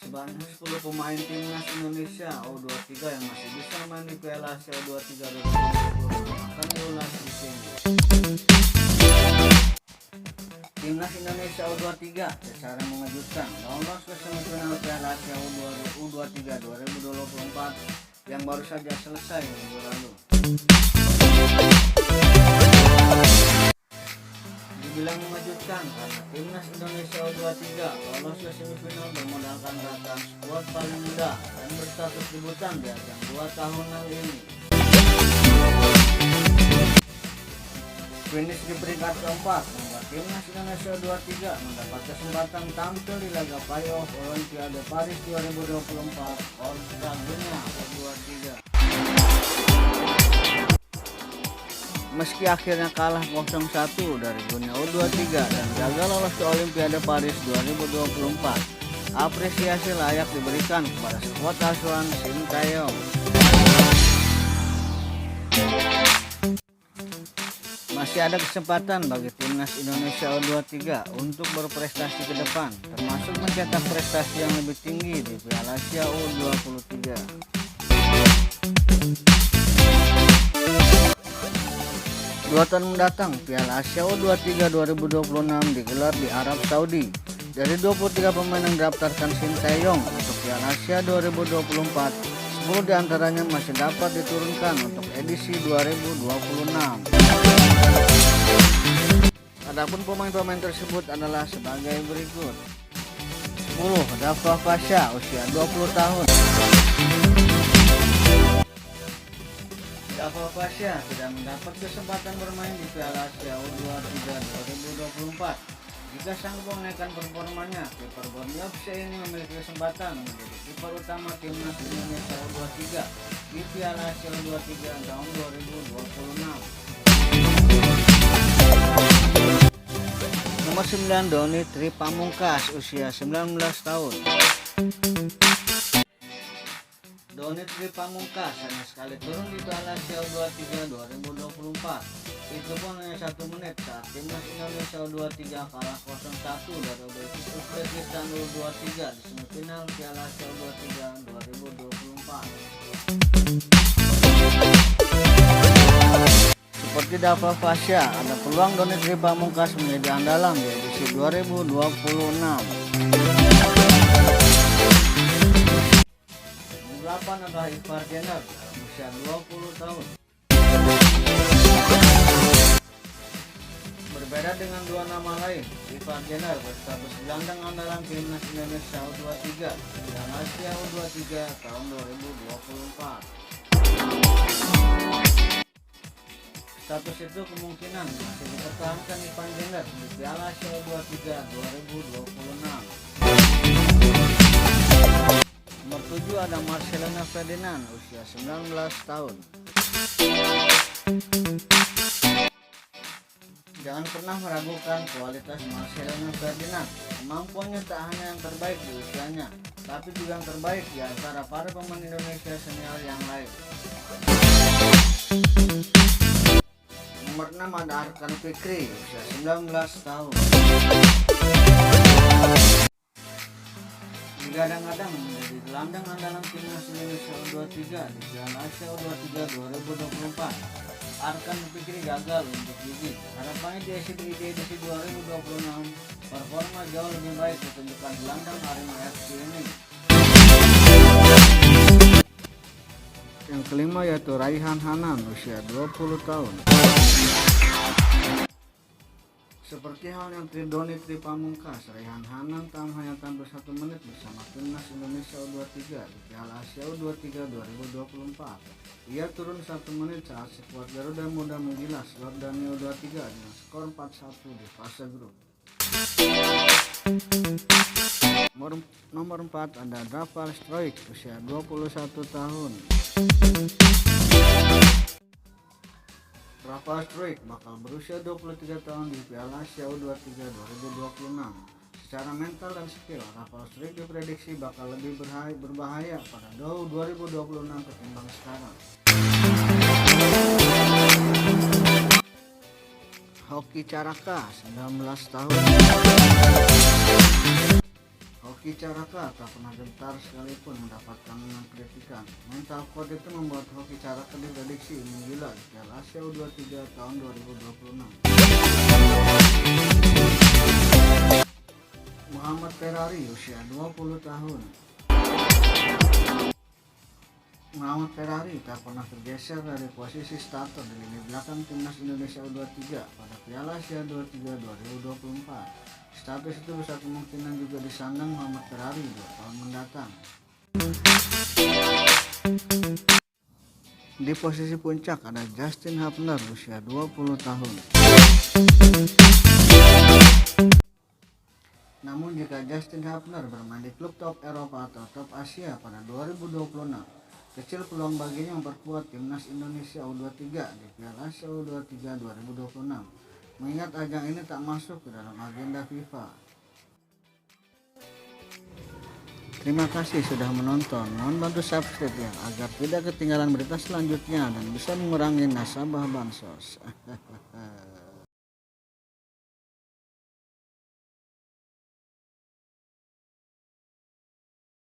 Sebanyak 10 pemain timnas Indonesia U23 yang masih bisa main di Piala Asia U23 akan diulas di sini. Timnas Indonesia U23 secara mengejutkan lolos ke semifinal Piala Asia U23 2024 yang baru saja selesai minggu lalu. Dibilang mengejutkan karena timnas Indonesia U23 lolos ke semifinal bermodalkan ragam skuad paling muda dan berstatus debutan di ajang 2 tahunan ini. Finish di peringkat keempat membuat timnas Indonesia U23 mendapat kesempatan tampil di laga playoff Olimpiade Paris 2024 kontra Guinea U23. Meski akhirnya kalah 0-1 dari Guinea U23 dan gagal lolos ke Olimpiade Paris 2024, apresiasi layak diberikan kepada skuad asuhan Sintayong. Masih ada kesempatan bagi timnas Indonesia U23 untuk berprestasi ke depan, termasuk mencetak prestasi yang lebih tinggi di Piala Asia U23. 2 tahun mendatang, Piala Asia U23 2026 digelar di Arab Saudi. Dari 23 pemain yang didaftarkan Sintayong untuk Piala Asia 2024, 10 diantaranya masih dapat diturunkan untuk edisi 2026. Adapun pemain-pemain tersebut adalah sebagai berikut. 10. Dafa Pasha, usia 20 tahun. Dafa Pasha tidak mendapat kesempatan bermain di Piala Asia U23 2024. Jika sanggup menaikkan performanya, kiper Borneo FC ini memiliki kesempatan menjadi kiper utama timnas Indonesia U23 di Piala Asia U23 tahun 2026. Nomor 9. Doni Tri Pamungkas, usia 19 tahun. Doni Tri Pamungkas hanya sekali turun di Piala Asia U23 2024. Itu pun hanya 1 menit saat timnas Indonesia U23 kalah 0-1 dari Uzbekistan U23 di semifinal Piala Asia U23 2024. Seperti Dafa Pasha, ada peluang Doni Tri Pamungkas menjadi andalan di edisi 2026. 8 adalah Ivar Jenner, usia 20 tahun. Berbeda dengan 2 nama lain, Ivar Jenner berstatus gelandang andalan timnas Indonesia U23 dan Asia U23 tahun 2024. Status itu kemungkinan masih dipertahankan Ivar Jenner di Piala Asia U23 2026. Nomor 7 ada Marcelino Ferdinand, usia 19 tahun. Jangan pernah meragukan kualitas Marcelino Ferdinand. Kemampuannya tak hanya yang terbaik di usianya, tapi juga yang terbaik di antara para pemain Indonesia senior yang lain. Nomor 6 ada Arkan Fikri, usia 19 tahun. Digadang-gadang menjadi gelandang andalan timnas Indonesia U23 di Piala Asia U23 2024. Arkan Fikri gagal untuk gigi. Harapannya di edisi 2026 performa jauh lebih baik ditunjukkan gelandang Arema FC ini. Yang kelima yaitu Raihan Hanan, usia 20 tahun. Seperti halnya Doni Tri Pamungkas, Raihan Hanan tak hanya tampil 1 menit bersama timnas Indonesia U23 di Piala Asia U23 2024. Ia turun 1 menit saat skuad Garuda Muda menggilas Jordania U23 dengan skor 4-1 di fase grup. Nomor 4 ada Rafael Struijk, usia 21 tahun. Rafael Struijk bakal berusia 23 tahun di Piala Asia U23 2026. Secara mental dan skill, Rafael Struijk diprediksi bakal lebih berbahaya pada 2026 ketimbang sekarang. Hoki Caraka, 19 tahun. Meski cara kata pernah gentar sekalipun mendapatkan kritikan, mental code itu membuat hoki cara diprediksi menggila di Piala Asia U23 tahun 2026. Muhammad Ferrari usia 20 tahun. Muhammad Ferrari tak pernah tergeser dari posisi starter di lini belakang timnas Indonesia U23 pada Piala Asia U23 2024. Status itu besar kemungkinan juga disandang Muhammad Ferrari 2 tahun mendatang. Di posisi puncak ada Justin Hubner usia 20 tahun. Namun jika Justin Hubner bermain di klub top Eropa atau top Asia pada 2026, kecil peluang baginya memperkuat timnas Indonesia U23 di Piala Asia U23 2026. Mengingat ajang ini tak masuk ke dalam agenda FIFA. Terima kasih sudah menonton. Mohon bantu subscribe ya, agar tidak ketinggalan berita selanjutnya dan bisa mengurangi nasabah bansos.